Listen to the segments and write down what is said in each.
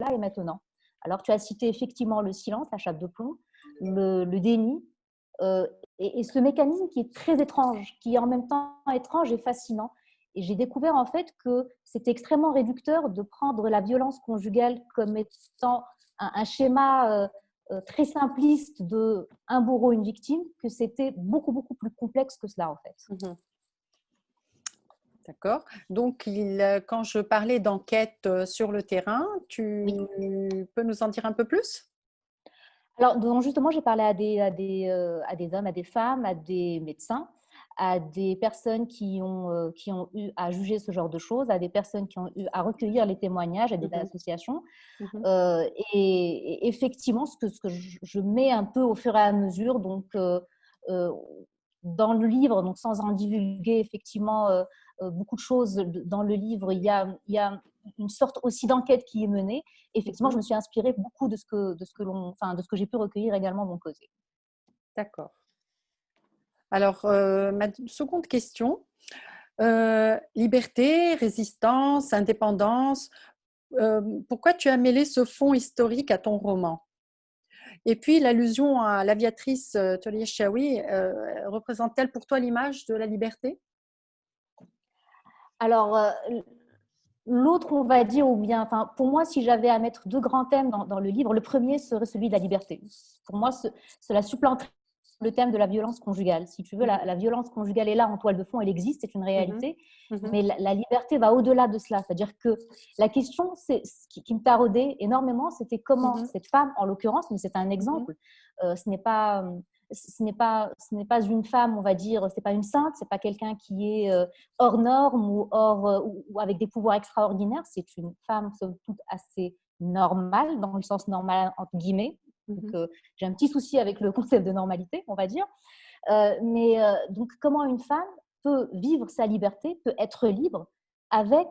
là et maintenant. Alors, tu as cité effectivement le silence, la chape de plomb, le déni, et ce mécanisme qui est très étrange, qui est en même temps étrange et fascinant. Et j'ai découvert en fait que c'était extrêmement réducteur de prendre la violence conjugale comme étant un schéma très simpliste de un bourreau, une victime, que c'était beaucoup, beaucoup plus complexe que cela en fait. Mhm. D'accord. Donc, quand je parlais d'enquête sur le terrain, tu Oui. peux nous en dire un peu plus? Alors, donc justement, j'ai parlé à des hommes, à des femmes, à des médecins, à des personnes qui ont eu à juger ce genre de choses, à des personnes qui ont eu à recueillir les témoignages, à des Mhm. associations. Mhm. Euh, et effectivement, ce que je mets un peu au fur et à mesure, donc euh, dans le livre, donc sans en divulguer effectivement beaucoup de choses dans le livre, il y a une sorte aussi d'enquête qui est menée. Effectivement, je Mhm. me suis inspirée beaucoup de ce que j'ai pu recueillir également de mon côté. D'accord. Alors, ma seconde question, liberté, résistance, indépendance, pourquoi tu as mêlé ce fond historique à ton roman? Et puis, l'allusion à l'aviatrice Toliya Chaoui, représente-t-elle pour toi l'image de la liberté? Alors, l'autre, on va dire, ou bien, enfin, pour moi, si j'avais à mettre deux grands thèmes dans le livre, le premier serait celui de la liberté. Pour moi, cela supplanterait le thème de la violence conjugale. Si tu veux, Mhm. la violence conjugale est là en toile de fond, elle existe, c'est une Mhm. réalité, Mhm. mais la liberté va au-delà de cela. C'est-à-dire que la question qui me taraudait énormément, c'était comment Mhm. cette femme, en l'occurrence, mais c'est un Mhm. exemple, ce n'est pas ce n'est pas une femme, on va dire, c'est pas une sainte, c'est pas quelqu'un qui est hors norme ou avec des pouvoirs extraordinaires. C'est une femme, somme toute, assez normale, dans le sens normal, entre guillemets. Donc, Mhm. j'ai un petit souci avec le concept de normalité, on va dire. Donc, comment une femme peut vivre sa liberté, peut être libre avec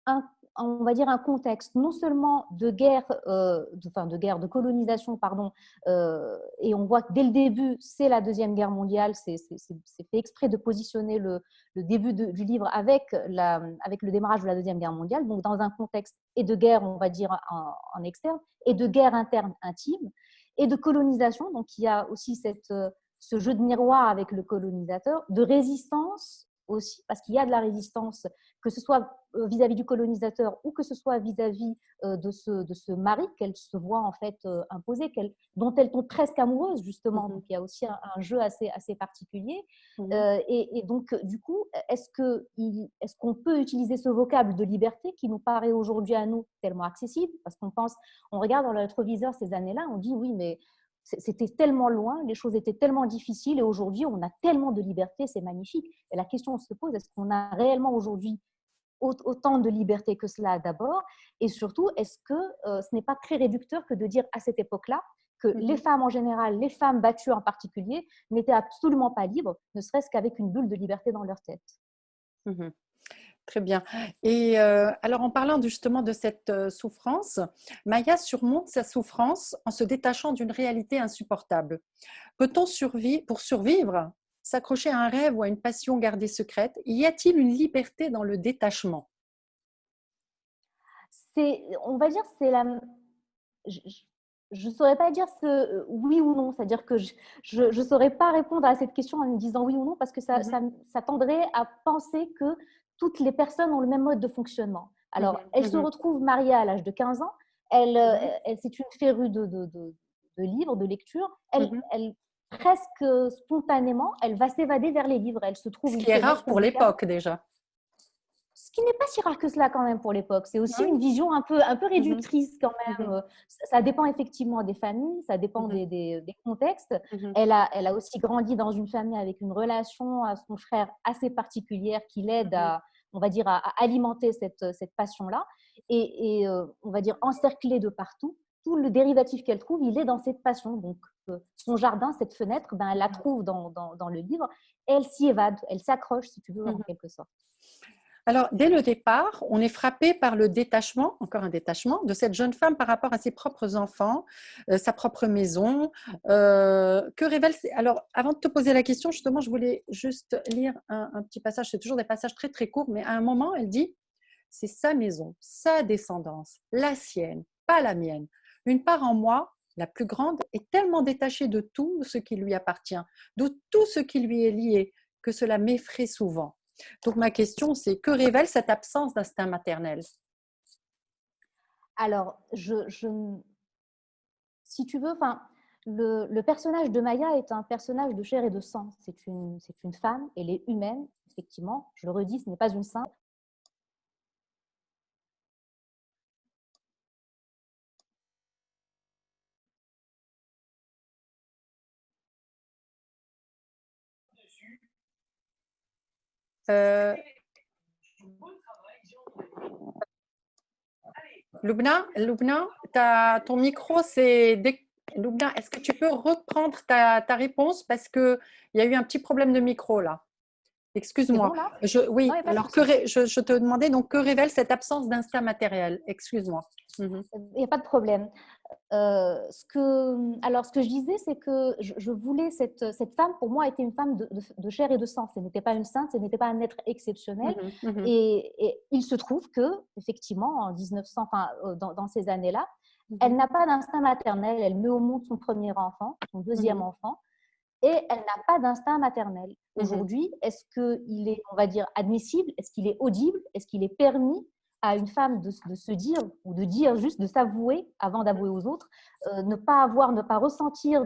un, on va dire, un contexte non seulement de guerre, de guerre, de colonisation, pardon, et on voit que dès le début, c'est la Deuxième Guerre mondiale, c'est fait exprès de positionner le début du livre avec le démarrage de la Deuxième Guerre mondiale, donc dans un contexte et de guerre, on va dire, en externe, et de guerre interne intime, et de colonisation, donc il y a aussi ce jeu de miroir avec le colonisateur, de résistance aussi, parce qu'il y a de la résistance, que ce soit vis-à-vis du colonisateur ou que ce soit vis-à-vis de ce mari qu'elle se voit en fait imposer, dont elle tombe presque amoureuse justement. Mhm. Donc il y a aussi un jeu assez particulier. Mhm. Et donc du coup, est-ce qu'on peut utiliser ce vocable de liberté qui nous paraît aujourd'hui à nous tellement accessible, parce qu'on pense, on regarde dans le rétroviseur ces années-là, on dit oui, mais c'était tellement loin, les choses étaient tellement difficiles et aujourd'hui on a tellement de liberté, c'est magnifique. Et la question se pose, est-ce qu'on a réellement aujourd'hui autant de liberté que cela d'abord? Et surtout, est-ce que ce n'est pas très réducteur que de dire à cette époque-là que les Mhm. femmes en général, les femmes battues en particulier, n'étaient absolument pas libres, ne serait-ce qu'avec une bulle de liberté dans leur tête? Mhm. Très bien. Et alors, en parlant justement de cette souffrance, Maya surmonte sa souffrance en se détachant d'une réalité insupportable. Peut-on pour survivre, s'accrocher à un rêve ou à une passion gardée secrète? Y a-t-il une liberté dans le détachement? On va dire, c'est la, je ne saurais pas dire oui ou non, c'est-à-dire que je ne saurais pas répondre à cette question en me disant oui ou non, parce que Mhm. ça tendrait à penser que toutes les personnes ont le même mode de fonctionnement. Alors, Mhm. elle se Mhm. retrouve mariée à l'âge de 15 ans, Mhm. c'est une férue de livres, de lecture, Mhm. elle presque spontanément, elle va s'évader vers les livres, elle se trouve Ce une qui est fenêtre rare pour conviviale. l'époque déjà. Ce qui n'est pas si rare que cela quand même pour l'époque. C'est aussi Oui. une vision un peu Mhm. réductrice quand Mhm. même. Ça dépend effectivement des familles, ça dépend Mhm. des contextes. Mhm. Elle a aussi grandi dans une famille avec une relation à son frère assez particulière qui l'aide Mhm. à, on va dire, à alimenter cette passion-là. On va dire, encerclée de partout, tout le dérivatif qu'elle trouve, il est dans cette passion. Donc, son jardin, cette fenêtre, ben, elle la trouve dans le livre et elle s'y évade, elle s'accroche, si tu veux, en Mhm. quelque sorte. Alors, dès le départ, on est frappé par le détachement, encore un détachement, de cette jeune femme par rapport à ses propres enfants, sa propre maison. Que révèle... Alors, avant de te poser la question, justement, je voulais juste lire un petit passage. C'est toujours des passages très, très courts, mais à un moment, elle dit, c'est sa maison, sa descendance, la sienne, pas la mienne. Une part en moi, la plus grande, est tellement détachée de tout ce qui lui appartient, de tout ce qui lui est lié, que cela m'effraie souvent. Donc ma question, c'est que révèle cette absence d'instinct maternel? Alors, si tu veux, enfin, le personnage de Maya est un personnage de chair et de sang. C'est une femme, elle est humaine, effectivement. Je le redis, ce n'est pas une sainte. Euh, Loubna, ton micro, c'est… Loubna, est-ce que tu peux reprendre ta réponse parce qu'il y a eu un petit problème de micro là. C'est Excuse-moi. bon là? Non, il Oui, n'y a pas de alors souci. je te demandais donc que révèle cette absence d'instinct matériel? Excuse-moi. Mhm. Il n'y a pas de problème. Ce que je disais, c'est que je voulais cette femme, pour moi, était une femme de chair et de sang. Ce n'était pas une sainte, ce n'était pas un être exceptionnel. Mhm, mhm, Et il se trouve que, effectivement, en 1900, enfin, dans ces années-là, elle mhm, n'a pas d'instinct maternel. Elle met au monde son premier enfant, son deuxième mhm, enfant, et elle n'a pas d'instinct maternel. mhm, Aujourd'hui, est-ce qu'il est, on va dire, admissible? Est-ce qu'il est audible? Est-ce qu'il est permis à une femme de se dire, ou de dire juste, de s'avouer avant d'avouer aux autres, ne pas avoir, ne pas ressentir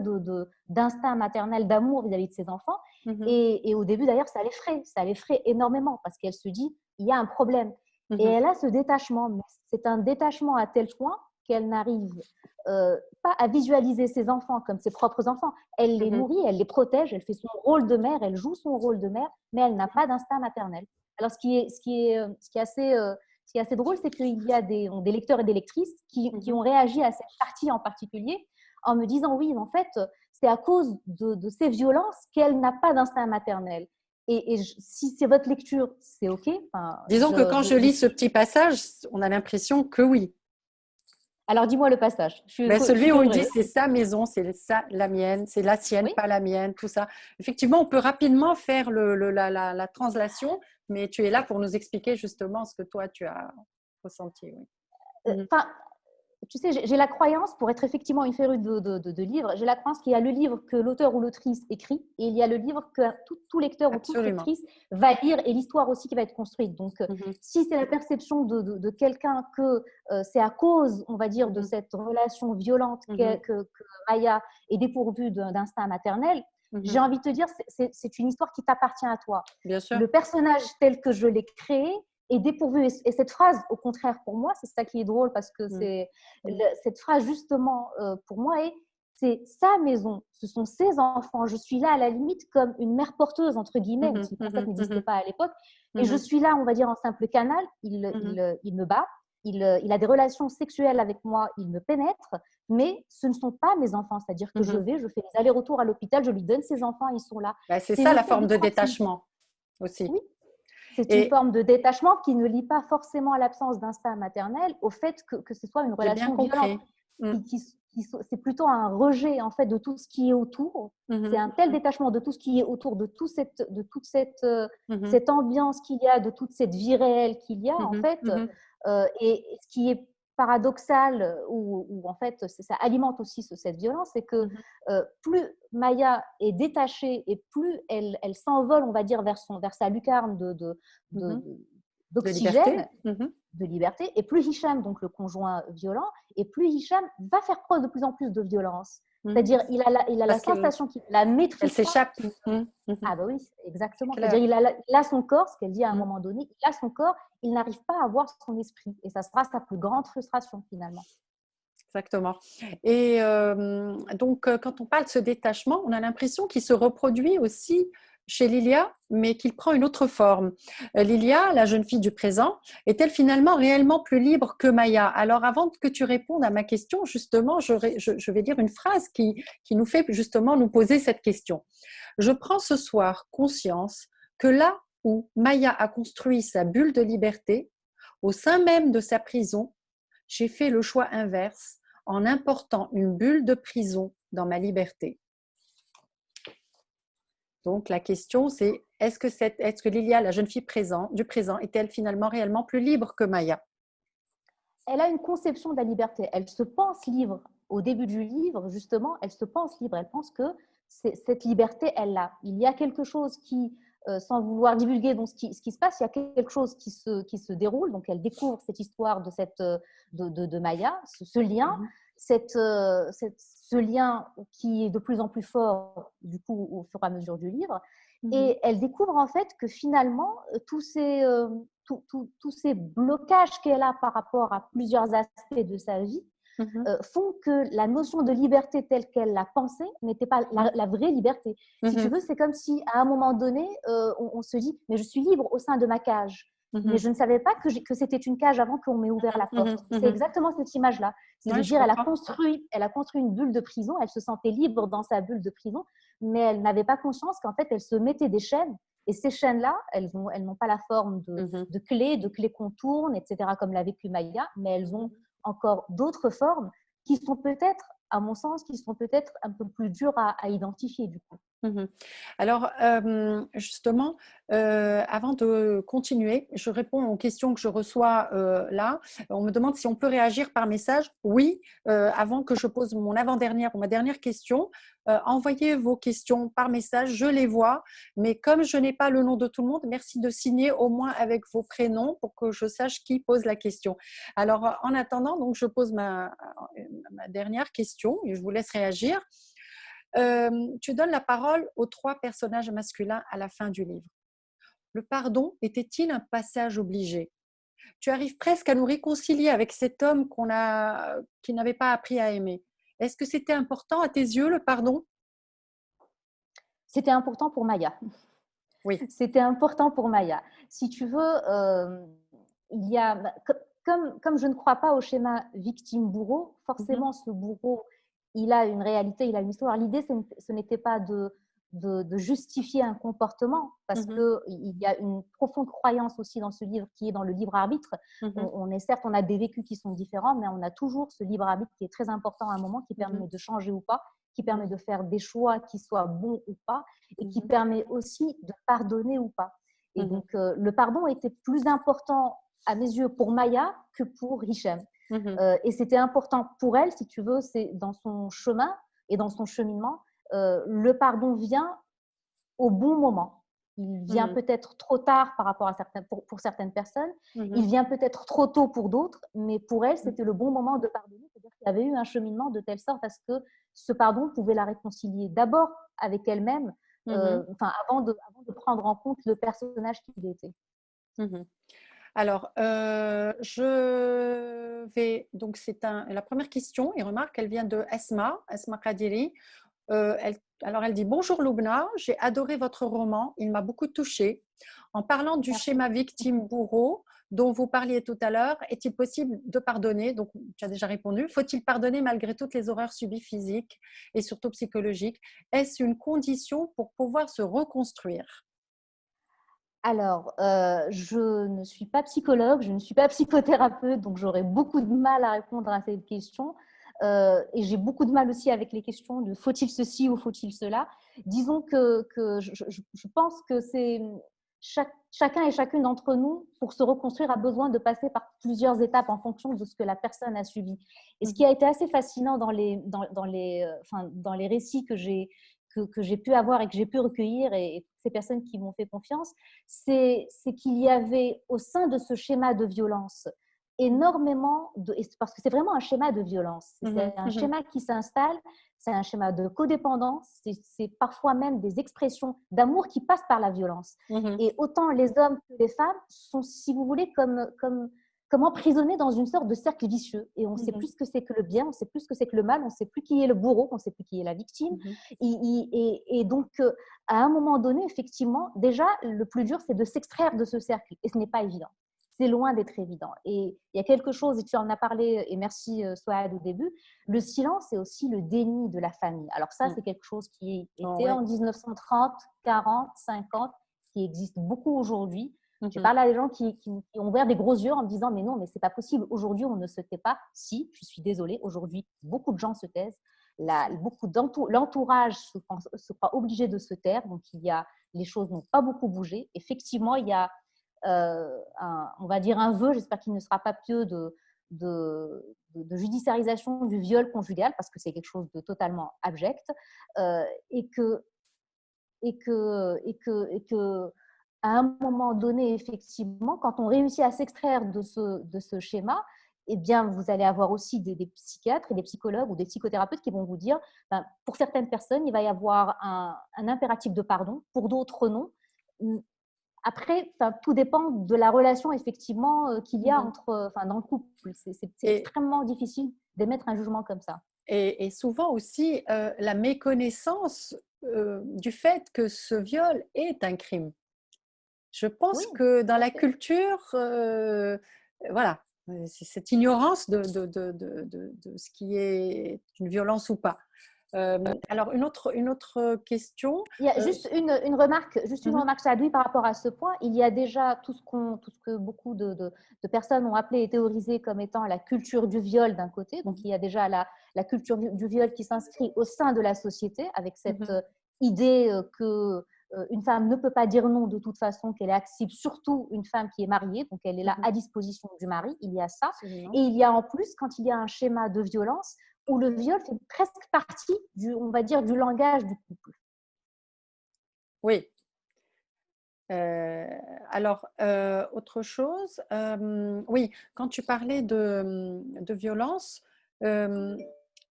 d'instinct maternel, d'amour vis-à-vis de ses enfants? mhm, Et au début, d'ailleurs, ça l'effraie énormément parce qu'elle se dit, il y a un problème. Et mhm, elle a ce détachement, mais c'est un détachement à tel point qu'elle n'arrive pas à visualiser ses enfants comme ses propres enfants. Elle les mhm. nourrit, elle les protège, elle fait son rôle de mère, elle joue son rôle de mère, mais elle n'a pas d'instinct maternel. Alors, ce qui est assez drôle, c'est qu'il y a des lecteurs et des lectrices qui Mhm. ont réagi à cette partie en particulier en me disant oui, en fait, c'est à cause de ces violences qu'elle n'a pas d'instinct maternel. Si c'est votre lecture, c'est OK. Enfin, Disons que quand je lis ce petit passage, on a l'impression que oui. Alors, dis-moi le passage. Ben, Je suis celui où il dit curieuse. c'est sa maison, c'est la mienne, c'est la sienne, Oui. pas la mienne, tout ça. Effectivement, on peut rapidement faire la translation, mais tu es là pour nous expliquer justement ce que toi tu as ressenti. Oui. Mhm. Enfin, tu sais, j'ai la croyance, pour être effectivement une férue de livres, j'ai la croyance qu'il y a le livre que l'auteur ou l'autrice écrit et il y a le livre que tout lecteur ou toute Absolument. lectrice va lire et l'histoire aussi qui va être construite. Donc, Mhm. si c'est la perception de quelqu'un que c'est à cause, on va dire, de Mhm. cette relation violente Mhm. que Maya est dépourvue d'instinct maternel, j'ai Mhm. envie de te dire, c'est une histoire qui t'appartient à toi. Bien sûr. Le personnage tel que je l'ai créé est dépourvu. Et cette phrase, au contraire, pour moi, c'est ça qui est drôle parce que Mhm. cette phrase, justement, pour moi, c'est sa maison, ce sont ses enfants. Je suis là, à la limite, comme une mère porteuse, entre guillemets, même Mhm. si le concept Mhm. n'existait Mhm. pas à l'époque. Et je Mhm. suis là, on va dire, en simple canal. Mhm. Il me bat, il a des relations sexuelles avec moi, il me pénètre, mais ce ne sont pas mes enfants. C'est-à-dire que Mhm. je fais les allers-retours à l'hôpital, je lui donne ses enfants, ils sont là. Ben, c'est C'est ça une la espèce forme de de proximité. détachement aussi. Oui, c'est une Et forme de détachement qui ne lie pas forcément l'absence d'instinct maternel au fait que ce soit une j'ai bien relation violente. compris. Mhm. C'est plutôt un rejet en fait de tout ce qui est autour. C'est Mhm. un tel détachement de tout ce qui est autour, de toute Mhm. cette ambiance qu'il y a, de toute cette vie réelle qu'il y a en Mhm. fait. Mhm. Et ce qui est paradoxal, ou en fait ça alimente aussi cette violence, c'est que Mhm. plus Maya est détachée et plus elle s'envole, on va dire, vers sa lucarne Mhm. De d'oxygène, liberté. Mhm. de liberté, et plus Hicham, donc le conjoint violent, et plus Hicham va faire preuve de plus en plus de violence. Mhm. C'est-à-dire, il a la Parce qu'elle sensation qu'il ne la elle maîtrise pas. s'échappe. Mhm. Mhm. Ah bah oui, C'est exactement. C'est-à-dire, clair. il a son corps, ce qu'elle dit à un Mhm. moment donné, il a son corps, il n'arrive pas à voir son esprit. Et ça sera sa plus grande frustration, finalement. Exactement. Et donc, quand on parle de ce détachement, on a l'impression qu'il se reproduit aussi chez Lilia, mais qu'il prend une autre forme. Lilia, la jeune fille du présent, est-elle finalement réellement plus libre que Maya? Alors, avant que tu répondes à ma question, justement, je vais dire une phrase qui nous fait justement nous poser cette question. Je prends ce soir conscience que là où Maya a construit sa bulle de liberté, au sein même de sa prison, j'ai fait le choix inverse en important une bulle de prison dans ma liberté. Donc la question c'est est-ce que Lilia, la jeune fille du présent, est-elle finalement réellement plus libre que Maya? elle a une conception de la liberté. Elle se pense libre. Au début du livre, justement, elle se pense libre. Elle pense que cette liberté, elle l'a. Il y a quelque chose qui, sans vouloir divulguer donc ce qui se passe, il y a quelque chose qui se déroule. Donc, elle découvre cette histoire de Maya, ce lien, Mhm. ce lien qui est de plus en plus fort, du coup, au fur et à mesure du livre. Mhm. Et elle découvre en fait que finalement, tous ces blocages qu'elle a par rapport à plusieurs aspects de sa vie Mhm. font que la notion de liberté telle qu'elle l'a pensée n'était pas la vraie liberté. Si tu Mhm. veux, c'est comme si à un moment donné, on se dit, mais je suis libre au sein de ma cage. Mais Mhm. je ne savais pas que c'était une cage avant qu'on m'ait ouvert la Mhm. porte. C'est Mhm. exactement cette image-là. C'est de Ouais, je dire, comprends. elle a construit une bulle de prison, elle se sentait libre dans sa bulle de prison, mais elle n'avait pas conscience qu'en fait, elle se mettait des chaînes. Et ces chaînes-là, elles n'ont pas la forme Mhm. de clés qu'on tourne, etc., comme l'a vécu Maya, mais elles ont encore d'autres formes qui sont peut-être, à mon sens, qui sont peut-être un peu plus dures à identifier du coup. Mhm. Alors, justement, avant de continuer, je réponds aux questions que je reçois là. On me demande si on peut réagir par message. Oui, avant que je pose mon avant-dernière ou ma dernière question, envoyez vos questions par message, je les vois. Mais comme je n'ai pas le nom de tout le monde, merci de signer au moins avec vos prénoms pour que je sache qui pose la question. Alors, en attendant, donc, je pose ma dernière question et je vous laisse réagir. Tu donnes la parole aux trois personnages masculins à la fin du livre. Le pardon était-il un passage obligé? Tu arrives presque à nous réconcilier avec cet homme qui n'avait pas appris à aimer. Est-ce que c'était important à tes yeux, le pardon? C'était important pour Maya. Oui. C'était important pour Maya. Si tu veux, il y a, comme je ne crois pas au schéma victime-bourreau, Mhm, forcément ce bourreau, il a une réalité, il a une histoire. L'idée, ce n'était pas de justifier un comportement, parce mhm, qu'il y a une profonde croyance aussi dans ce livre qui est dans le libre arbitre. mhm, Certes, on a des vécus qui sont différents, mais on a toujours ce libre arbitre qui est très important à un moment, qui mhm, permet de changer ou pas, qui mhm, permet de faire des choix qui soient bons ou pas, et qui mhm, permet aussi de pardonner ou pas. Et mhm, donc, le pardon était plus important à mes yeux pour Maya que pour Hichem. mhm, Et c'était important pour elle, si tu veux, c'est dans son chemin et dans son cheminement, le pardon vient au bon moment. Il vient mhm, peut-être trop tard par rapport à pour certaines personnes, mhm, il vient peut-être trop tôt pour d'autres, mais pour elle, mhm, c'était le bon moment de pardonner. C'est-à-dire qu'il y avait eu un cheminement de telle sorte à ce que ce pardon pouvait la réconcilier d'abord avec elle-même, mhm, avant de prendre en compte le personnage qu'il était. mhm. Alors, je vais donc la première question et remarque, elle vient de Esma Kadiri. Alors, elle dit: Bonjour Loubna, j'ai adoré votre roman, il m'a beaucoup touchée. En parlant du Merci. schéma victime-bourreau dont vous parliez tout à l'heure, est-il possible de pardonner? Donc, tu as déjà répondu. Faut-il pardonner malgré toutes les horreurs subies physiques et surtout psychologiques? Est-ce une condition pour pouvoir se reconstruire? Alors, je ne suis pas psychologue, je ne suis pas psychothérapeute, donc j'aurais beaucoup de mal à répondre à cette question. Et j'ai beaucoup de mal aussi avec les questions de faut-il ceci ou faut-il cela. Disons que je pense que c'est chacun et chacune d'entre nous, pour se reconstruire, a besoin de passer par plusieurs étapes en fonction de ce que la personne a subi. Et ce qui Mhm, a été assez fascinant dans les récits que j'ai pu avoir et que j'ai pu recueillir et ces personnes qui m'ont fait confiance, c'est qu'il y avait au sein de ce schéma de violence énormément de, parce que c'est vraiment un schéma de violence, mhm, c'est un mhm, schéma qui s'installe, c'est un schéma de codépendance, c'est parfois même des expressions d'amour qui passent par la violence. mhm, Et autant les hommes que les femmes sont, si vous voulez, comme emprisonnés dans une sorte de cercle vicieux. Et on ne sait mhm, plus ce que c'est que le bien, on ne sait plus ce que c'est que le mal, on ne sait plus qui est le bourreau, on ne sait plus qui est la victime. mhm, Et donc, à un moment donné, effectivement, déjà, le plus dur, c'est de s'extraire de ce cercle. Et ce n'est pas évident. C'est loin d'être évident. Et il y a quelque chose, et tu en as parlé, et merci Souad au début, le silence est aussi le déni de la famille. Alors ça, mhm. c'est quelque chose qui Oh, était ouais. en 1930, 40, 50, qui existe beaucoup aujourd'hui. J'ai Mhm, parlé à des gens qui ont ouvert des gros yeux en me disant mais non, mais c'est pas possible. Aujourd'hui, on ne se tait pas. Si, je suis désolée. Aujourd'hui, beaucoup de gens se taisent. L'entourage se croit obligé de se taire. Donc, les choses n'ont pas beaucoup bougé. Effectivement, il y a on va dire un vœu, j'espère qu'il ne sera pas pieux, de judiciarisation du viol conjugal, parce que c'est quelque chose de totalement abject, et que, à un moment donné, effectivement, quand on réussit à s'extraire de ce schéma, eh bien, vous allez avoir aussi des psychiatres et des psychologues ou des psychothérapeutes qui vont vous dire, ben, pour certaines personnes, il va y avoir un impératif de pardon, pour d'autres, non. Après, tout dépend de la relation, effectivement, qu'il y a dans le couple. C'est Et, extrêmement difficile d'émettre un jugement comme ça. et souvent aussi, la méconnaissance du fait que ce viol est un crime. Je Oui, pense que dans tout à la fait. culture, voilà, c'est cette ignorance de ce qui est une violence ou pas. Alors, une autre question. Il y a euh, juste une mhm, remarque, Sadoui, par rapport à ce point. Il y a déjà tout ce que beaucoup de personnes ont appelé et théorisé comme étant la culture du viol d'un côté. Donc, il y a déjà la culture du viol qui s'inscrit au sein de la société avec cette mhm, idée que une femme ne peut pas dire non de toute façon, qu'elle est accessible, surtout une femme qui est mariée, donc elle est là mhm, à disposition du mari. Il y a ça. absolument. Et il y a en plus, quand il y a un schéma de violence, où le viol fait presque partie on va dire, du langage du couple. Oui. Euh, alors, autre chose, oui, quand tu parlais de violence, euh,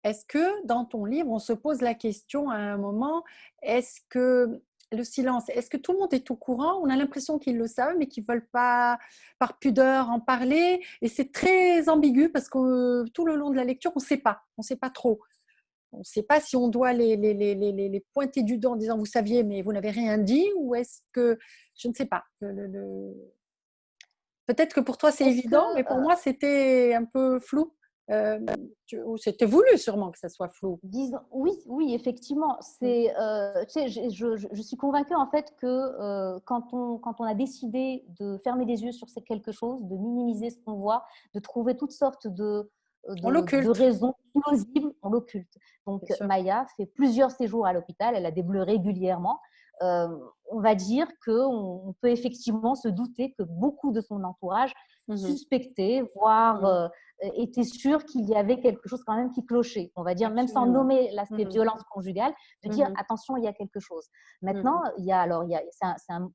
est-ce que dans ton livre, on se pose la question à un moment, est-ce que le silence, est-ce que tout le monde est au courant? On a l'impression qu'ils le savent, mais qu'ils ne veulent pas, par pudeur, en parler. Et c'est très ambigu parce que tout le long de la lecture, on ne sait pas trop. On ne sait pas si on doit les pointer du doigt en disant vous saviez, mais vous n'avez rien dit, ou est-ce que, je ne sais pas. Peut-être que pour toi c'est Est-ce que, évident, mais pour moi c'était un peu flou. Euh, ou c'était voulu sûrement que ça soit flou. disons, oui, oui, effectivement, Mm. tu sais, je suis convaincue en fait que quand on a décidé de fermer les yeux sur quelque chose, de minimiser ce qu'on voit, de trouver toutes sortes On de l'occulte, raisons plausibles, on l'occulte. Donc, bien sûr. Maya fait plusieurs séjours à l'hôpital, elle a des bleus régulièrement. Euh, on va dire qu'on peut effectivement se douter que beaucoup de son entourage Mhm. suspectait, voire Mhm. était sûr qu'il y avait quelque chose quand même qui clochait. On va dire, même sans Absolument. nommer l'aspect Mhm. violence conjugale, de dire Mhm. attention, il y a quelque chose. Maintenant, Mhm.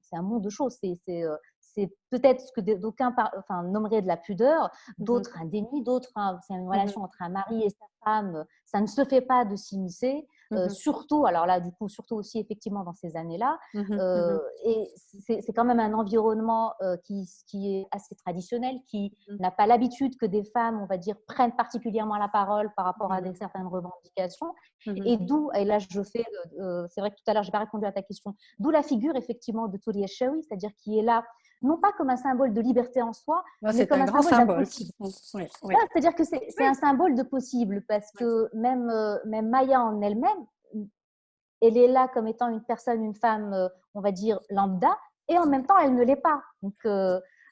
c'est un monde de choses. C'est peut-être ce que d'aucuns nommeraient de la pudeur, Mhm. d'autres un déni, d'autres c'est une Mhm. relation entre un mari et sa femme. Ça ne se fait pas de s'immiscer. Mhm. Surtout, alors là, du coup, surtout aussi effectivement dans ces années-là. Mhm. Mhm. Et c'est quand même un environnement qui est assez traditionnel, qui Mhm. n'a pas l'habitude que des femmes, on va dire, prennent particulièrement la parole par rapport à Mhm. certaines revendications. Mhm. Et d'où, et là je fais, c'est vrai que tout à l'heure, je n'ai pas répondu à ta question, d'où la figure effectivement de Tulia Shawi, c'est-à-dire qui est là, non pas comme un symbole de liberté en soi, Non, mais c'est comme un un grand symbole symbole. d'impossible. Oui, oui, Ouais, c'est-à-dire que c'est un oui. symbole de possible, parce Oui. que même Maya en elle-même, elle est là comme étant une personne, une femme, on va dire, lambda, et en même temps, elle ne l'est pas. Donc,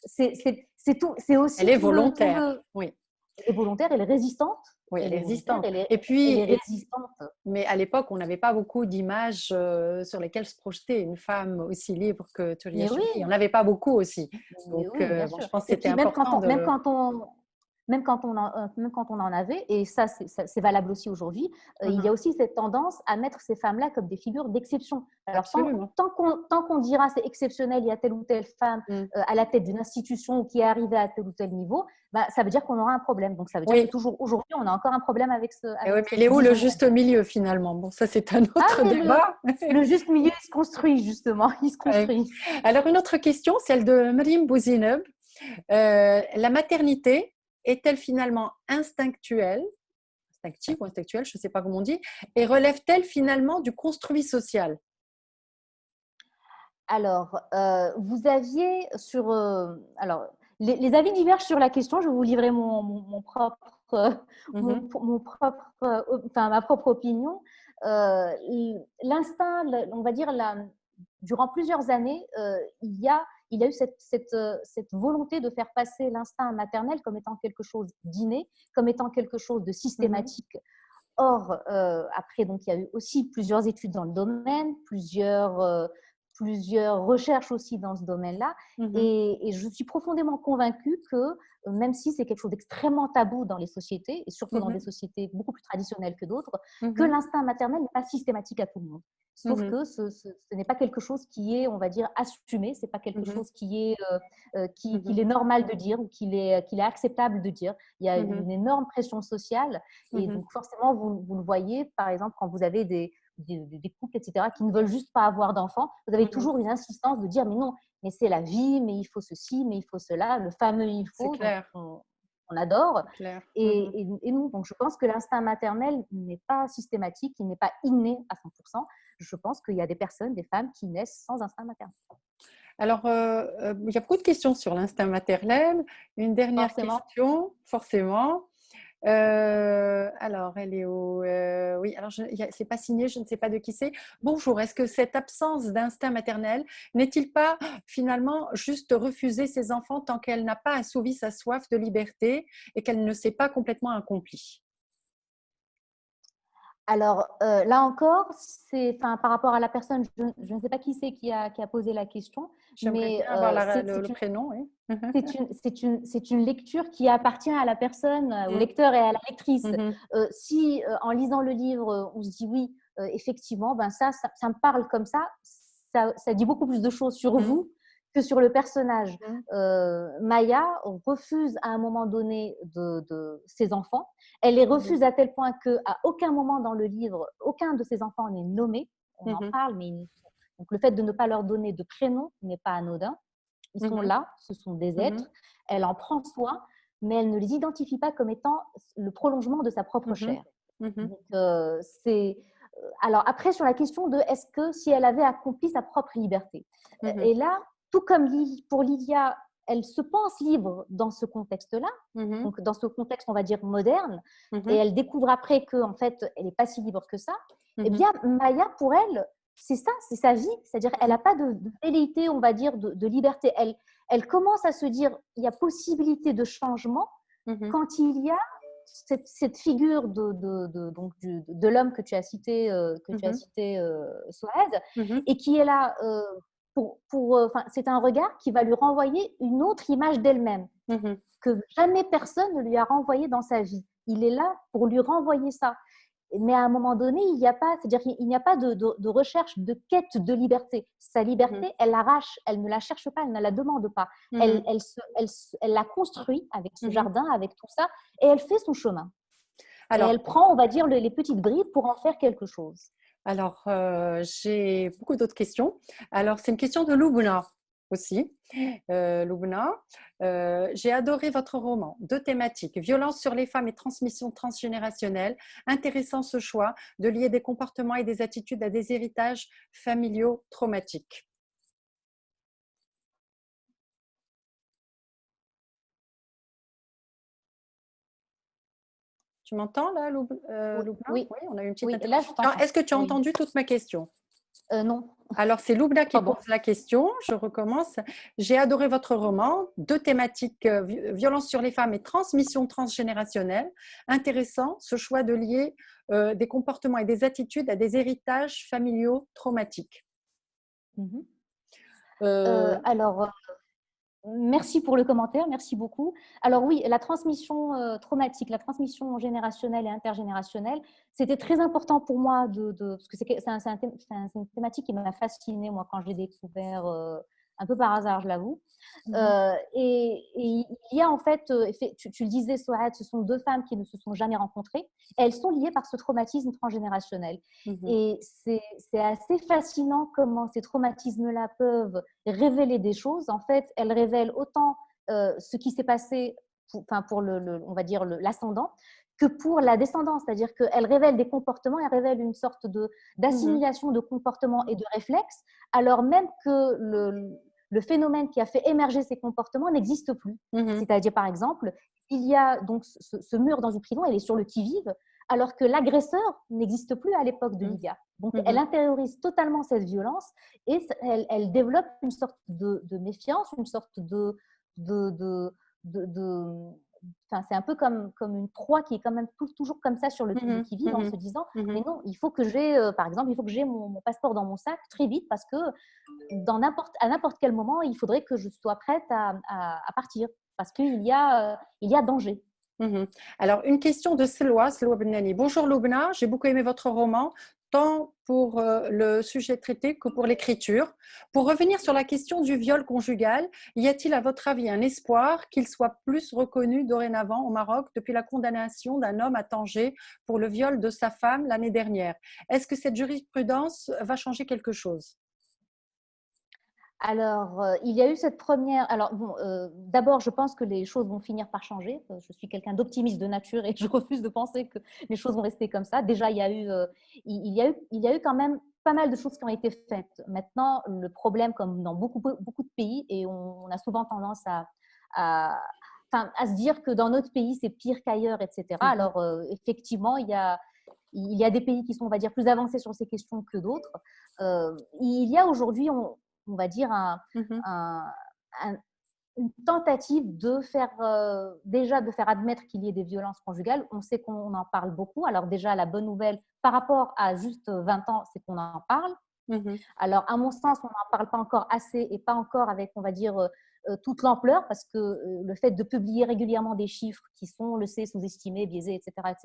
c'est Elle aussi est tout volontaire. le… Oui. Elle est volontaire, elle est résistante. Oui, elle Elle est est volontaire, résistante. elle est résistante. Mais à l'époque, on n'avait pas beaucoup d'images sur lesquelles se projeter. Une femme aussi libre que Turia Mais oui, Shuri, il n'y en avait pas beaucoup aussi. mais Donc, oui, bien bon, sûr. je pense que Et c'était puis important de… même quand on en avait, et ça c'est valable aussi aujourd'hui, il y Mhm. a aussi cette tendance à mettre ces femmes-là comme des figures d'exception. Alors Absolument. tant qu'on dira c'est exceptionnel, il y a telle ou telle femme Mm. à la tête d'une institution qui est arrivée à tel ou tel niveau, bah, ça veut dire qu'on aura un problème. Donc ça veut dire que Oui. toujours aujourd'hui, on a encore un problème Et oui, mais il cette est où le vision. juste milieu finalement? Bon, ça, c'est un Ah, autre mais débat. le juste milieu, il se construit justement, il se Ouais. construit. Alors, une autre question, celle de Mrim Bouzineb. La maternité est-elle finalement instinctive ou instinctuelle, je ne sais pas comment on dit, et relève-t-elle finalement du construit social? Alors, vous aviez sur… alors, les avis divergent sur la question. Je vais vous livrer mon propre, Mhm. mon propre, ma propre opinion. Euh, L'instinct, on va dire, durant plusieurs années, il y a eu cette volonté de faire passer l'instinct maternel comme étant quelque chose d'inné, comme étant quelque chose de Mhm. systématique. Or, après, donc, il y a eu aussi plusieurs études dans le domaine, plusieurs recherches aussi dans ce domaine-là. Mhm. Et je suis profondément convaincue que même si c'est quelque chose d'extrêmement tabou dans les sociétés, et surtout dans des Mhm. sociétés beaucoup plus traditionnelles que d'autres, que Mhm. l'instinct maternel n'est pas systématique à tout le monde. Sauf Mhm. que ce n'est pas quelque chose qui est, on va dire, assumé, ce n'est pas quelque Mhm. chose qu'il Mhm. est normal de dire ou qu'il est acceptable de dire. Il y a Mhm. une énorme pression sociale et Mhm. donc forcément, vous le voyez, par exemple, quand vous avez des couples, etc., qui ne veulent juste pas avoir d'enfants, vous avez Mhm. toujours une insistance de dire mais non, mais c'est la vie, mais il faut ceci, mais il faut cela, le fameux il C'est faut, donc clair, on adore. c'est clair. Mhm. Et non, donc je pense que l'instinct maternel n'est pas systématique, il n'est pas inné à 100%. Je pense qu'il y a des personnes, des femmes qui naissent sans instinct maternel. Alors, il y a beaucoup de questions sur l'instinct maternel. Une dernière Forcément. question, forcément. Alors, elle est où? Oui, alors c'est pas signé, je ne sais pas de qui c'est. Bonjour, est-ce que cette absence d'instinct maternel n'est-il pas finalement juste refuser ses enfants tant qu'elle n'a pas assouvi sa soif de liberté et qu'elle ne s'est pas complètement accomplie? Alors là encore, par rapport à la personne, je ne sais pas qui c'est qui a posé la question, J'aimerais mais bien avoir c'est le prénom, oui. c'est une lecture qui appartient à la personne, au Mhm. lecteur et à la lectrice. Mhm. Si en lisant le livre, on se dit oui, effectivement, ben ça me parle comme ça dit beaucoup plus de choses sur Mhm. vous que sur le personnage. Mhm. Maya refuse à un moment donné de ses enfants. Elle les refuse à tel point qu'à aucun moment dans le livre, aucun de ses enfants n'est nommé. On en Mhm. parle, mais donc le fait de ne pas leur donner de prénom n'est pas anodin. Ils sont Mhm. là, ce sont des Mhm. êtres. Elle en prend soin, mais elle ne les identifie pas comme étant le prolongement de sa propre Mhm. chair. Mhm. Donc, alors après, sur la question de est-ce que si elle avait accompli sa propre liberté. Mhm. Et là, tout comme pour Lydia, elle se pense libre dans ce contexte-là, Mhm. donc dans ce contexte, on va dire, moderne, et Mhm. elle découvre après qu'en fait, elle n'est pas si libre que ça. Eh Mhm. bien, Maya, pour elle, c'est ça, c'est sa vie. C'est-à-dire, elle n'a pas de velléité, on va dire, de liberté. Elle commence à se dire, il y a possibilité de changement Mhm. quand il y a cette figure donc de l'homme que tu as cité, Mhm. Suarez, Mhm. et qui est là c'est un regard qui va lui renvoyer une autre image d'elle-même Mhm. que jamais personne ne lui a renvoyé dans sa vie. Il est là pour lui renvoyer ça. Mais à un moment donné, il n'y a pas, c'est-à-dire qu'il n'y a pas de recherche, de quête de liberté. Sa Mhm. liberté, elle l'arrache, elle ne la cherche pas, elle ne la demande pas. Elle, Mhm. elle, elle la construit avec ce Mhm. jardin, avec tout ça, et elle fait son chemin. Et Alors, elle prend, on va dire, les petites bribes pour en faire quelque chose. j'ai beaucoup d'autres questions. Alors, c'est une question de Loubna aussi. Loubna, j'ai adoré votre roman. Deux thématiques, violence sur les femmes et transmission transgénérationnelle. Intéressant ce choix de lier des comportements et des attitudes à des héritages familiaux traumatiques. Tu m'entends là, Oui, Loubna? oui, Oui, on a eu une petite oui, là interruption. je t'entends. Est-ce que tu as Oui. entendu toute ma question? Non, Alors, c'est Loubna qui pas pose pour. la question. Je recommence. J'ai adoré votre roman. Deux thématiques, violence sur les femmes et transmission transgénérationnelle. Intéressant, ce choix de lier des comportements et des attitudes à des héritages familiaux traumatiques. Mhm. Euh, Alors, merci pour le commentaire, merci beaucoup. Alors oui, la transmission traumatique, la transmission générationnelle et intergénérationnelle, c'était très important pour moi parce que c'est une thématique qui m'a fascinée moi quand je l'ai découvert un peu par hasard, je l'avoue. mhm, Et il y a en fait, tu le disais, Soad, ce sont deux femmes qui ne se sont jamais rencontrées. Et elles sont liées par ce traumatisme transgénérationnel. mhm, Et c'est assez fascinant comment ces traumatismes-là peuvent révéler des choses. En fait, elles révèlent autant ce qui s'est passé pour on va dire l'ascendant, que pour la descendance. C'est-à-dire qu'elles révèlent des comportements, elles révèlent une sorte mhm, d'assimilation de comportements et de réflexes, alors même que le phénomène qui a fait émerger ces comportements n'existe plus. mhm, C'est-à-dire, par exemple, il y a donc ce mur dans une prison, elle est sur le qui-vive, alors que l'agresseur n'existe plus à l'époque de mhm, Lydia. Donc, elle mhm, intériorise totalement cette violence et elle développe une sorte de méfiance, une sorte de, enfin, c'est un peu comme une proie qui est quand même toujours comme ça sur le qui-vive en se disant, mais non, il faut que j'ai, par exemple, il faut que j'ai mon passeport dans mon sac très vite parce que à n'importe quel moment, il faudrait que je sois prête à partir parce il y a danger. Alors, une question de Selwa Benani. Bonjour Loubna, j'ai beaucoup aimé votre roman, tant pour le sujet traité que pour l'écriture. Pour revenir sur la question du viol conjugal, y a-t-il à votre avis un espoir qu'il soit plus reconnu dorénavant au Maroc depuis la condamnation d'un homme à Tanger pour le viol de sa femme l'année dernière? Est-ce que cette jurisprudence va changer quelque chose? Alors, il y a eu cette première. Alors, bon, d'abord, je pense que les choses vont finir par changer. Je suis quelqu'un d'optimiste de nature et je refuse de penser que les choses vont rester comme ça. Déjà, il y a eu quand même pas mal de choses qui ont été faites. Maintenant, le problème, comme dans beaucoup de pays, et on a souvent tendance à, enfin, à se dire que dans notre pays, c'est pire qu'ailleurs, etc. Alors, effectivement, il y a des pays qui sont, on va dire, plus avancés sur ces questions que d'autres. Il y a aujourd'hui, on va dire, un- une tentative de faire, déjà de faire admettre qu'il y ait des violences conjugales. On sait qu'on en parle beaucoup. Alors déjà, la bonne nouvelle par rapport à juste 20 ans, c'est qu'on en parle. Alors, à mon sens, on n'en parle pas encore assez et pas encore avec, on va dire, toute l'ampleur, parce que le fait de publier régulièrement des chiffres qui sont, on le sait, sous-estimés, biaisés, etc.,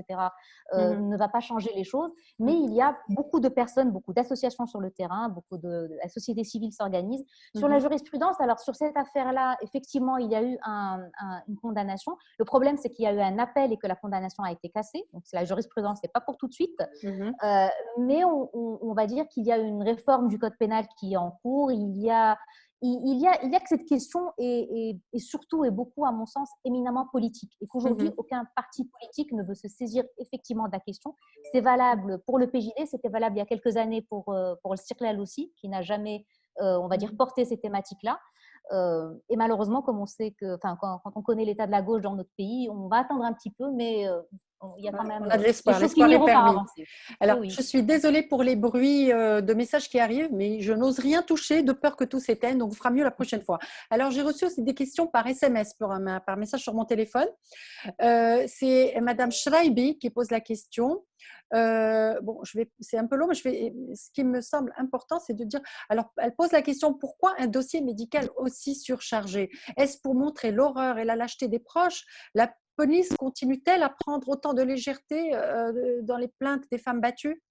ne va pas changer les choses. Mais il y a beaucoup de personnes, beaucoup d'associations sur le terrain, la société civile s'organise. Sur la jurisprudence, alors sur cette affaire-là, effectivement, il y a eu une condamnation. Le problème, c'est qu'il y a eu un appel et que la condamnation a été cassée. Donc, la jurisprudence, ce n'est pas pour tout de suite. Mais on va dire qu'il y a une réforme du code pénal qui est en cours. Il y a que cette question est surtout et beaucoup, à mon sens, éminemment politique. Et qu'aujourd'hui, aucun parti politique ne veut se saisir effectivement de la question. C'est valable pour le PJD, c'était valable il y a quelques années pour le Circlal aussi, qui n'a jamais, on va dire, porté ces thématiques-là. Et malheureusement, comme on sait que, quand on connaît l'état de la gauche dans notre pays, on va attendre un petit peu, mais il y a quand même On a de des l'espoir, choses l'espoir est finiront par permis. avancer. Alors, Oui. je suis désolée pour les bruits de messages qui arrivent, mais je n'ose rien toucher de peur que tout s'éteigne, donc on fera mieux la prochaine fois. Alors, j'ai reçu aussi des questions par SMS, par message sur mon téléphone. C'est Madame Schreiby qui pose la question. Bon, c'est un peu long, mais ce qui me semble important, c'est de dire, alors, elle pose la question, pourquoi un dossier médical aussi surchargé? Est-ce pour montrer l'horreur et la lâcheté des proches? La police continue-t-elle à prendre autant de légèreté dans les plaintes des femmes battues?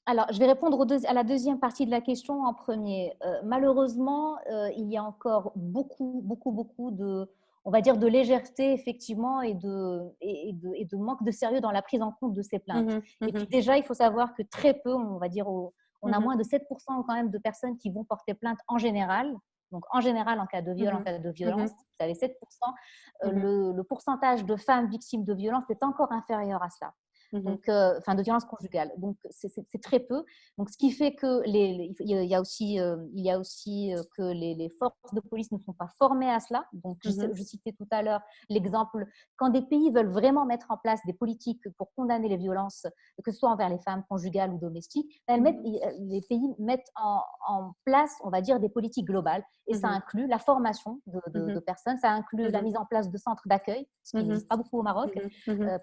Alors, je vais répondre à la deuxième partie de la question en premier. Malheureusement, il y a encore beaucoup de, on va dire, de légèreté, effectivement, et de manque de sérieux dans la prise en compte de ces plaintes. Et puis déjà, il faut savoir que très peu, on va dire, on a moins de 7% quand même de personnes qui vont porter plainte en général. Donc, en général, en cas de viol, en cas de violence, vous savez, 7%. Le pourcentage de femmes victimes de violence est encore inférieur à cela. Donc, de violence conjugale. Donc, c'est très peu. Donc, ce qui fait que il y a aussi que les forces de police ne sont pas formées à cela. Donc, je citais tout à l'heure l'exemple, quand des pays veulent vraiment mettre en place des politiques pour condamner les violences, que ce soit envers les femmes conjugales ou domestiques, les pays mettent en place, on va dire, des politiques globales. Et ça inclut la formation de personnes, ça inclut la mise en place de centres d'accueil, ce qui n'existe pas beaucoup au Maroc,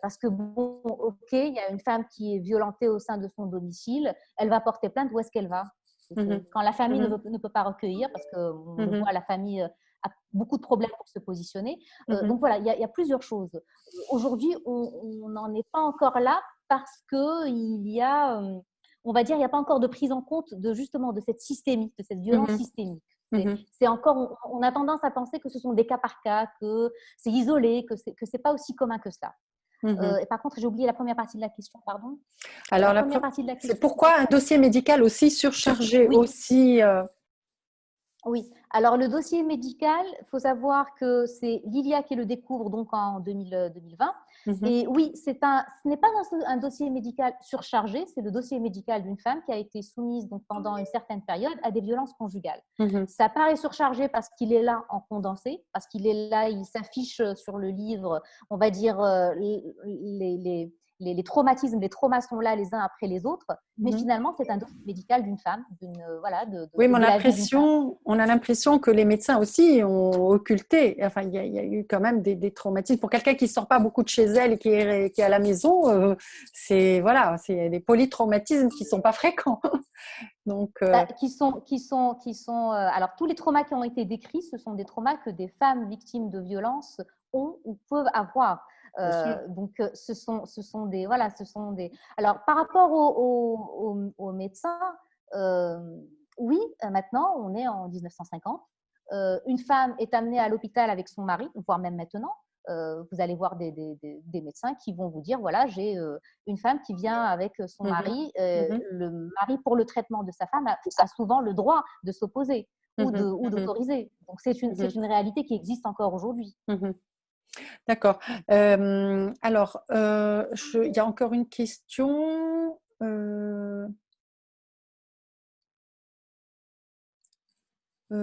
parce que, bon, ok, il y a une femme qui est violentée au sein de son domicile, elle va porter plainte, où est-ce qu'elle va? Quand la famille ne peut pas recueillir, parce qu'on le voit, la famille a beaucoup de problèmes pour se positionner. Donc voilà, il y a plusieurs choses. Aujourd'hui, on n'en est pas encore là parce qu'il y a, on va dire, il n'y a pas encore de prise en compte justement de cette systémie, de cette violence systémique. C'est encore, on a tendance à penser que ce sont des cas par cas, que c'est isolé, que c'est pas aussi commun que cela. Et par contre, j'ai oublié la première partie de la question, pardon. Alors, c'est pourquoi un dossier médical aussi surchargé, aussi… Oui, alors le dossier médical, il faut savoir que c'est Lilia qui le découvre donc en 2020. Et oui, ce n'est pas un dossier médical surchargé, c'est le dossier médical d'une femme qui a été soumise donc, pendant une certaine période à des violences conjugales. Ça paraît surchargé parce qu'il est là en condensé, parce qu'il est là, il s'affiche sur le livre, on va dire, les traumatismes, les traumas sont là les uns après les autres, mais finalement, c'est un dossier médical d'une femme, voilà, Oui, mais de la vie d'une femme. on a l'impression que les médecins aussi ont occulté. Enfin, il y a eu quand même des traumatismes. Pour quelqu'un qui ne sort pas beaucoup de chez elle et qui est à la maison, c'est des polytraumatismes qui ne sont pas fréquents. Donc, Alors, tous les traumas qui ont été décrits, ce sont des traumas que des femmes victimes de violences ont ou peuvent avoir. Donc, ce sont des, voilà, ce sont des. Alors, par rapport aux médecins, oui, maintenant, on est en 1950. Une femme est amenée à l'hôpital avec son mari, voire même maintenant. Vous allez voir des médecins qui vont vous dire, voilà, j'ai une femme qui vient avec son mari. Le mari, pour le traitement de sa femme, a souvent le droit de s'opposer ou d'autoriser. Donc, c'est une réalité qui existe encore aujourd'hui. D'accord. Alors, il y a encore une question. Je n'ai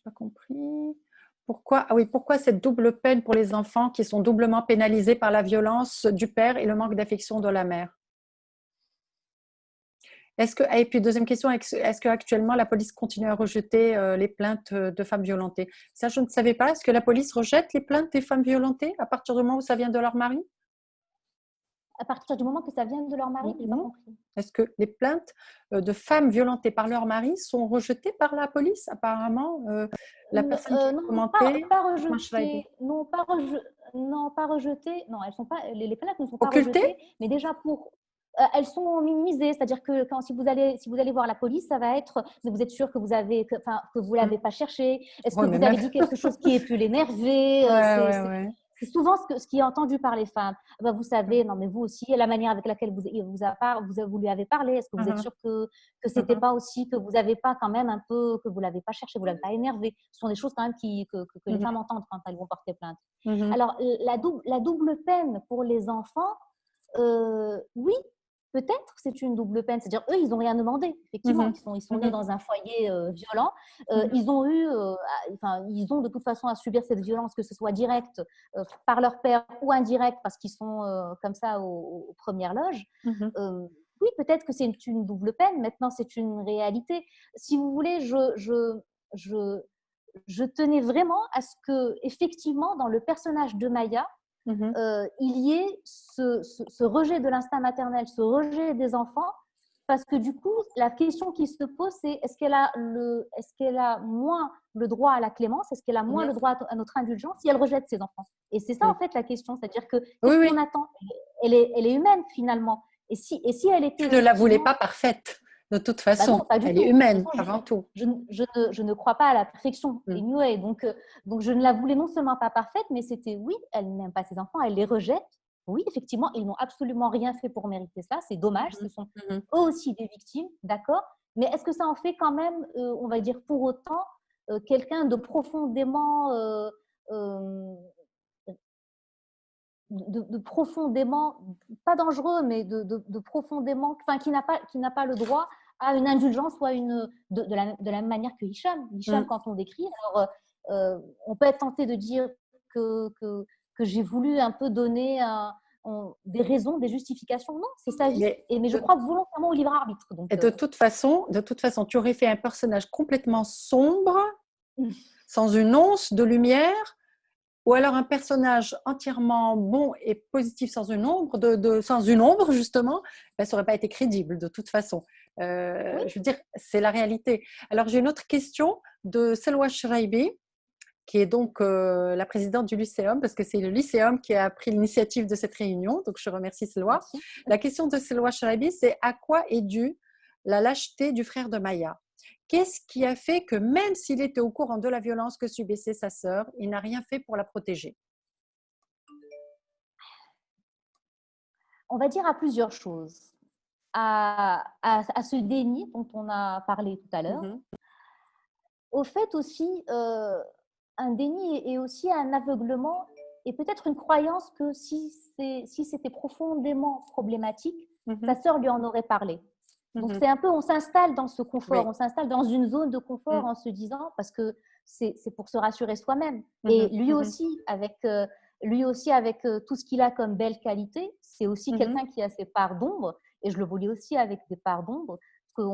pas compris. Pourquoi, ah oui, pourquoi cette double peine pour les enfants qui sont doublement pénalisés par la violence du père et le manque d'affection de la mère? Et puis deuxième question, est-ce qu'actuellement la police continue à rejeter les plaintes de femmes violentées? Ça, je ne savais pas. Est-ce que la police rejette les plaintes des femmes violentées à partir du moment où ça vient de leur mari? À partir du moment que ça vient de leur mari, je n'ai pas compris. Est-ce que les plaintes de femmes violentées par leur mari sont rejetées par la police? Apparemment, la personne qui a commenté… pas rejetées. Non, pas rejetées. Non, elles sont pas, les plaintes ne sont pas Occultées? rejetées, mais déjà elles sont minimisées, c'est-à-dire que si vous allez voir la police, ça va être, vous êtes sûr que vous l'avez pas cherché, est-ce que vous avez dit quelque chose qui ait pu l'énerver, c'est souvent ce qui est entendu par les femmes. Vous savez, non mais vous aussi, la manière avec laquelle vous lui avez parlé, est-ce que vous êtes sûr que c'était pas aussi, que vous n'avez pas quand même un peu, que vous l'avez pas cherché, vous l'avez pas énervé. Ce sont des choses quand même que les femmes entendent quand elles vont porter plainte. Alors la double peine pour les enfants, oui, peut-être c'est une double peine. C'est-à-dire, eux, ils n'ont rien demandé. Effectivement, ils sont nés dans un foyer violent. Ils ont ils ont de toute façon à subir cette violence, que ce soit directe par leur père ou indirecte parce qu'ils sont comme ça aux premières loges. Oui, peut-être que c'est une double peine. Maintenant, c'est une réalité. Si vous voulez, je tenais vraiment à ce que, effectivement, dans le personnage de Maya, il y ait ce rejet de l'instinct maternel, ce rejet des enfants, parce que du coup, la question qui se pose, c'est est-ce qu'elle a moins le droit à la clémence, est-ce qu'elle a moins le droit à notre indulgence si elle rejette ses enfants? Et c'est ça, en fait, la question, c'est-à-dire que qu'est-ce qu'on attend? Elle est humaine, finalement. Et si elle était… Tu ne la voulais pas parfaite, de toute façon. Non, pas du elle tout. est humaine, avant tout. Je ne crois pas à la perfection, anyway. Donc, je ne la voulais non seulement pas parfaite, mais c'était, oui, elle n'aime pas ses enfants, elle les rejette. Oui, effectivement, ils n'ont absolument rien fait pour mériter ça. C'est dommage, ce sont eux aussi des victimes, d'accord. Mais est-ce que ça en fait quand même, on va dire pour autant, quelqu'un de profondément… de profondément, pas dangereux, mais de profondément, enfin, qui n'a pas le droit à une indulgence ou à de la même manière que Hicham. Hicham, quand on décrit, alors, on peut être tenté de dire que j'ai voulu un peu donner des raisons, des justifications. Non, c'est sa vie. Mais je crois volontairement au libre arbitre. Donc, et de toute façon, tu aurais fait un personnage complètement sombre, sans une once de lumière, ou alors un personnage entièrement bon et positif sans une ombre, justement, ça n'aurait pas été crédible de toute façon. Je veux dire, c'est la réalité. Alors, j'ai une autre question de Selwa Shraibi, qui est donc la présidente du Lycéum, parce que c'est le Lycéum qui a pris l'initiative de cette réunion. Donc, je remercie Selwa. La question de Selwa Shraibi, c'est à quoi est due la lâcheté du frère de Maya? Qu'est-ce qui a fait que même s'il était au courant de la violence que subissait sa sœur, il n'a rien fait pour la protéger? On va dire à plusieurs choses. À ce déni dont on a parlé tout à l'heure. Au fait aussi, un déni et aussi un aveuglement et peut-être une croyance que si c'était profondément problématique, sa sœur lui en aurait parlé. Donc, c'est un peu, on s'installe dans ce confort, on s'installe dans une zone de confort en se disant, parce que c'est pour se rassurer soi-même. Et lui aussi, avec lui aussi, avec tout ce qu'il a comme belle qualité, c'est aussi Mhm. quelqu'un qui a ses parts d'ombre. Et je le voulais aussi avec des parts d'ombre. Parce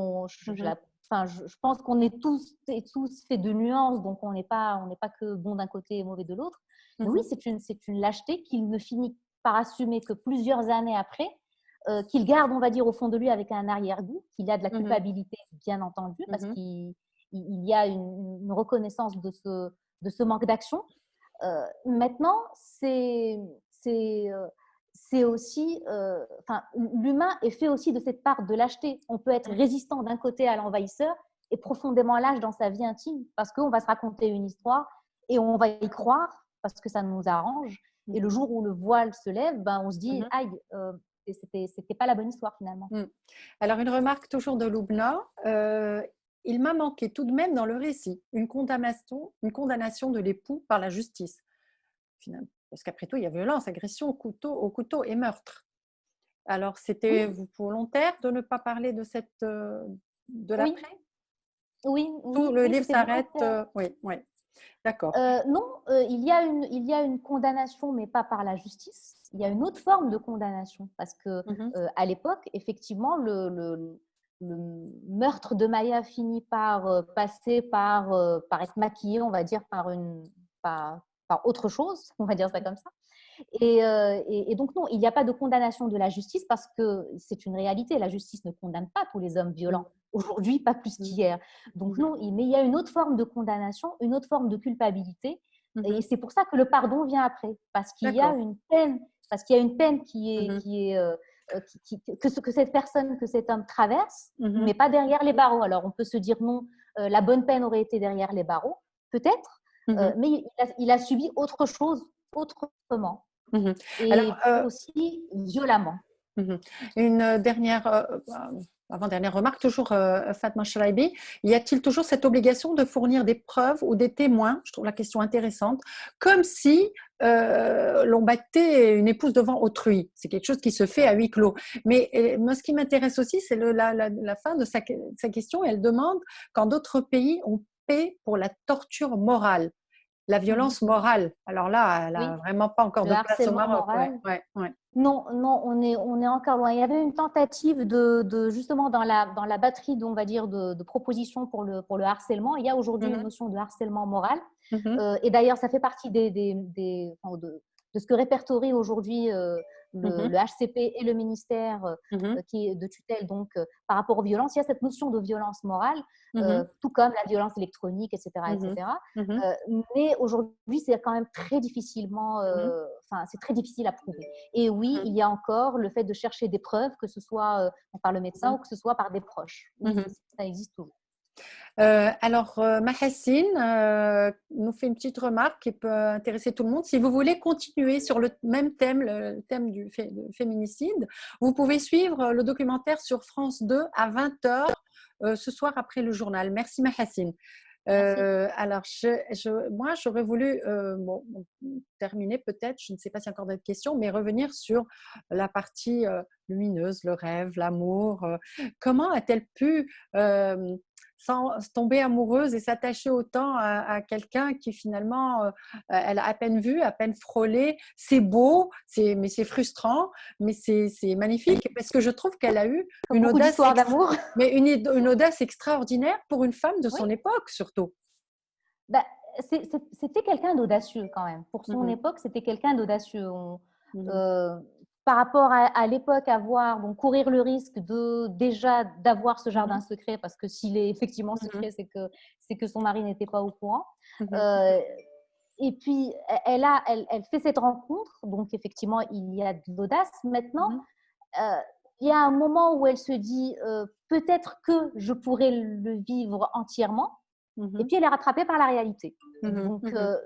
que Mhm. je pense qu'on est tous et tous faits de nuances, donc on n'est pas que bon d'un côté et mauvais de l'autre. Mais oui, Mhm. c'est une lâcheté qu'il ne finit par assumer que plusieurs années après, qu'il garde, on va dire, au fond de lui avec un arrière-goût, qu'il a de la Mhm. culpabilité, bien entendu, parce Mhm. qu'il y a une reconnaissance de ce manque d'action. Maintenant, c'est aussi, l'humain est fait aussi de cette part de lâcheté. On peut être résistant d'un côté à l'envahisseur et profondément lâche dans sa vie intime parce qu'on va se raconter une histoire et on va y croire parce que ça nous arrange. Et le Mhm. jour où le voile se lève, ben, on se dit, Mhm. aïe, c'était pas la bonne histoire finalement. Mhm. Alors, une remarque toujours de Loubna. Il m'a manqué tout de même dans le récit une condamnation de l'époux par la justice. Finalement. Parce qu'après tout, il y a violence, agression au couteau et meurtre. Alors, Oui, c'était volontaire de ne pas parler de oui, l'après. oui, Tout oui, le oui, livre c'était s'arrête. volontaire. Oui, oui, d'accord. Non, il y a une condamnation, mais pas par la justice. Il y a une autre forme de condamnation parce que Mhm. à l'époque, effectivement, le meurtre de Maya finit par passer par être maquillé, on va dire, par autre chose, on va dire ça comme ça. Et donc, non, il n'y a pas de condamnation de la justice parce que c'est une réalité. La justice ne condamne pas tous les hommes violents. Aujourd'hui, pas plus Mhm. qu'hier. Donc, Mhm. non, mais il y a une autre forme de condamnation, une autre forme de culpabilité. Et Mhm. c'est pour ça que le pardon vient après. Parce qu'il y a D'accord. une peine, parce qu'il y a une peine Mhm. que cette personne, que cet homme traverse, Mhm. mais pas derrière les barreaux. Alors, on peut se dire non, la bonne peine aurait été derrière les barreaux, peut-être, Mhm. mais il a subi autre chose autrement Mhm. Alors, et aussi violemment. mhm. Une dernière, avant-dernière remarque, toujours Fatma Shraibi, y a-t-il toujours cette obligation de fournir des preuves ou des témoins? Je trouve la question intéressante, comme si l'on battait une épouse devant autrui. C'est quelque chose qui se fait à huis clos. Mais moi, ce qui m'intéresse aussi, c'est la fin de sa question. Elle demande quand d'autres pays on paie pour la torture morale. La Mhm. violence morale. Alors là, elle n'a Oui, vraiment pas encore le de place au harcèlement Maroc. Ouais, moral. ouais, ouais. Non, non, on est encore loin. Il y avait une tentative justement dans la batterie, on va dire, de propositions pour le harcèlement. Il y a aujourd'hui une Mhm, notion de harcèlement moral. mhm, Et d'ailleurs, ça fait partie de ce que répertorie aujourd'hui le mhm, HCP et le ministère mhm, qui est de tutelle donc par rapport aux violences. Il y a cette notion de violence morale, mhm, tout comme la violence électronique, etc., mhm, etc. mhm, Mais aujourd'hui, c'est quand même très difficilement, mhm, c'est très difficile à prouver. Et oui, mhm, il y a encore le fait de chercher des preuves, que ce soit par le médecin ou que ce soit par des proches. Oui, mhm. ça existe toujours. Alors, Mahassine nous fait une petite remarque qui peut intéresser tout le monde. Si vous voulez continuer sur le même thème, le thème du féminicide, vous pouvez suivre le documentaire sur France 2 à 20h ce soir après le journal. Merci Mahassine. Merci. Alors, moi, j'aurais voulu terminer peut-être, je ne sais pas s'il y a encore d'autres questions, mais revenir sur la partie lumineuse, le rêve, l'amour. Comment a-t-elle pu sans tomber amoureuse et s'attacher autant à quelqu'un qui finalement, elle a à peine vu, à peine frôlé. C'est beau, mais c'est frustrant, mais c'est magnifique parce que je trouve qu'elle a eu Comme une beaucoup audace, d'histoires d'amour. mais une audace extraordinaire pour une femme de Oui. son époque surtout. Bah, c'était quelqu'un d'audacieux quand même. Pour son Mhm, époque, c'était quelqu'un d'audacieux. mhm, Euh, Par rapport à l'époque, courir le risque déjà d'avoir ce jardin mhm, secret, parce que s'il est effectivement mhm, secret, c'est que son mari n'était pas au courant. mhm, Euh, et puis, elle fait cette rencontre, donc effectivement, il y a de l'audace. Maintenant, mhm, euh, il y a un moment où elle se dit peut-être que je pourrais le vivre entièrement. Et mhm, puis, elle est rattrapée par la réalité. mhm, Donc, mhm,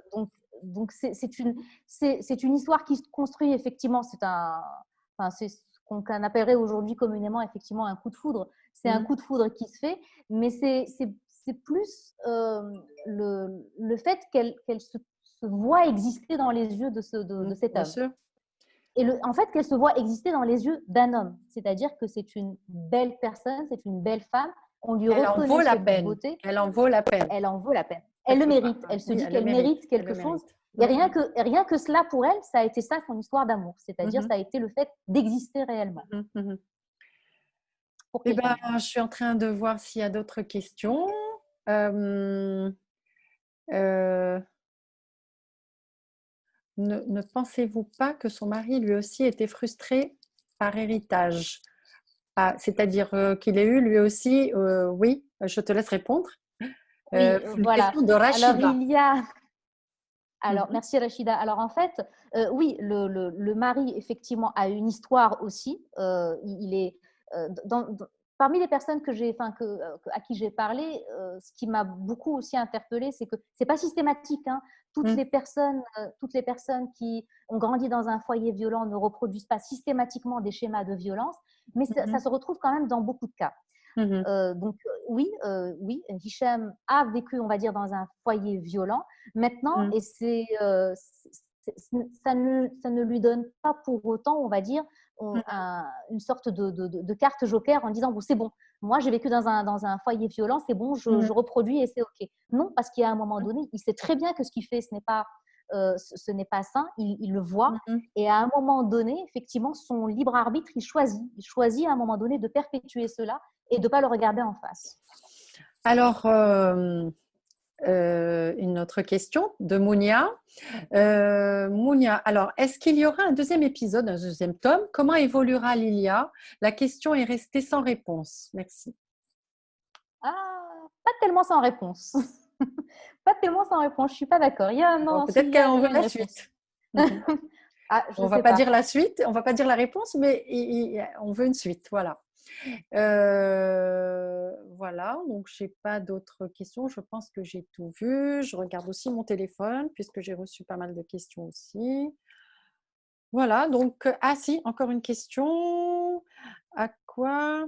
c'est une histoire qui se construit, effectivement. C'est ce qu'on appellerait aujourd'hui communément, effectivement, un coup de foudre. C'est un mhm. coup de foudre qui se fait, mais c'est plus le fait qu'elle se voit exister dans les yeux de Mhm, cet bien homme. sûr. Et en fait, qu'elle se voit exister dans les yeux d'un homme. C'est-à-dire que c'est une belle personne, c'est une belle femme. On lui Elle en vaut reconnaît la cette peine. beauté. Elle en vaut la peine. Elle en vaut la peine. Elle Parce le que, mérite. Elle se oui, dit elle le qu'elle mérite. mérite Elle le quelque chose. mérite. Et rien que cela, pour elle, ça a été ça son histoire d'amour. C'est-à-dire, ça a été le fait d'exister réellement. Pour Eh ben, quelqu'un. je suis en train de voir s'il y a d'autres questions. Euh, ne pensez-vous pas que son mari lui aussi était frustré par héritage? Ah, c'est-à-dire qu'il ait eu lui aussi, oui, je te laisse répondre. Oui, Une voilà. question de Alors, Rachida. merci Rachida. Alors, en fait, oui, le mari, effectivement, a une histoire aussi. Il est parmi les personnes à qui j'ai parlé, ce qui m'a beaucoup aussi interpellée, c'est que c'est pas systématique, hein. Toutes les personnes qui ont grandi dans un foyer violent ne reproduisent pas systématiquement des schémas de violence, mais ça se retrouve quand même dans beaucoup de cas. Donc oui, Hicham a vécu, on va dire, dans un foyer violent. Maintenant, et ça ne lui donne pas pour autant, on va dire, une sorte de carte joker en disant bon, c'est bon, moi j'ai vécu dans un foyer violent, c'est bon, je reproduis et c'est ok. Non, parce qu'à un moment donné, il sait très bien que ce qu'il fait, ce n'est pas sain, il le voit. Et à un moment donné, effectivement, son libre arbitre, il choisit à un moment donné de perpétuer cela et de ne pas le regarder en face. Alors, une autre question de Mounia. Mounia, alors, est-ce qu'il y aura un deuxième épisode, un deuxième tome? Comment évoluera Lilia? La question est restée sans réponse. Merci. Pas tellement sans réponse. Pas tellement sans réponse, je ne suis pas d'accord. Bon, peut-être qu'on veut la suite. On ne va pas dire la suite, on ne va pas dire la réponse, mais on veut une suite. Voilà. Voilà, donc je n'ai pas d'autres questions. Je pense que j'ai tout vu. Je regarde aussi mon téléphone puisque j'ai reçu pas mal de questions aussi. Voilà, donc, ah si, encore une question. À quoi?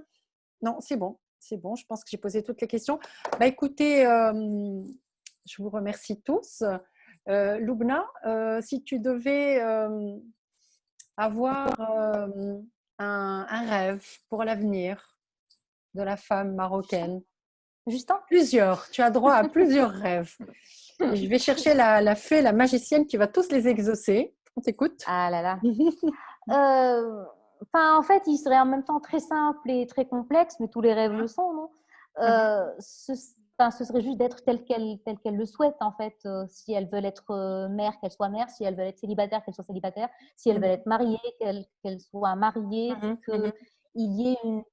Non, c'est bon, c'est bon. Je pense que j'ai posé toutes les questions. Bah, écoutez, je vous remercie tous. Loubna, si tu devais avoir un rêve pour l'avenir de la femme marocaine. Justin? Plusieurs, tu as droit à plusieurs rêves. Et je vais chercher la fée, la magicienne qui va tous les exaucer. On t'écoute. Ah là là. En fait, il serait en même temps très simple et très complexe, mais tous les rêves le sont, non? Ce serait juste d'être telle qu'elle le souhaite, en fait. Si elles veulent être mère, qu'elles soient mères. Si elles veulent être célibataires, qu'elles soient célibataires. Si elles veulent être mariées, qu'elles soient mariées. Qu'il y ait une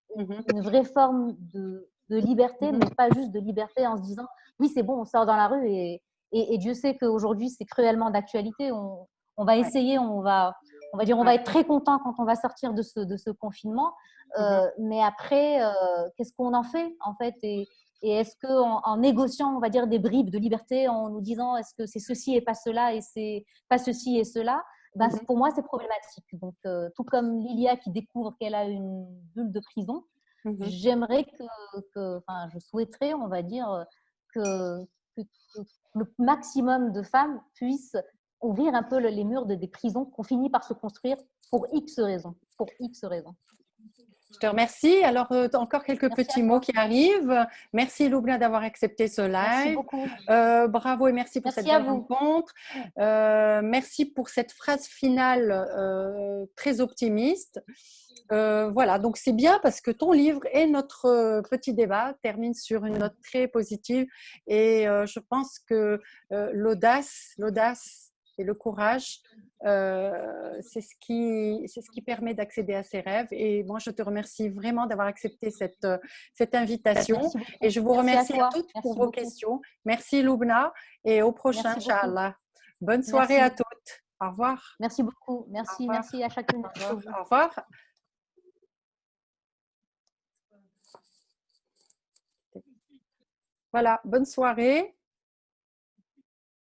vraie forme de liberté, mais pas juste de liberté en se disant oui, c'est bon, on sort dans la rue et Dieu sait qu'aujourd'hui, c'est cruellement d'actualité. On va essayer, on va être très content quand on va sortir de ce confinement. Mais après, qu'est-ce qu'on en fait, en fait? Et est-ce qu'en négociant, on va dire, des bribes de liberté, en nous disant est-ce que c'est ceci et pas cela, et c'est pas ceci et cela, pour moi, c'est problématique. Donc, tout comme Lilia qui découvre qu'elle a une bulle de prison, j'aimerais je souhaiterais, on va dire, que le maximum de femmes puissent ouvrir un peu les murs des prisons qu'on finit par se construire pour X raisons. Pour X raisons. Je te remercie. Alors, encore quelques petits mots qui arrivent. Merci Loubna d'avoir accepté ce live. Merci beaucoup. Bravo et merci pour cette belle rencontre. Merci pour cette phrase finale très optimiste. Voilà, donc c'est bien parce que ton livre et notre petit débat terminent sur une note très positive et je pense que l'audace et le courage, c'est ce qui permet d'accéder à ses rêves. Et moi, je te remercie vraiment d'avoir accepté cette invitation. Et je vous remercie à toutes pour vos questions. Merci Loubna et au prochain, Inch'Allah. Bonne soirée à toutes. Au revoir. Merci beaucoup. Merci à chacune. Au revoir. Voilà, bonne soirée.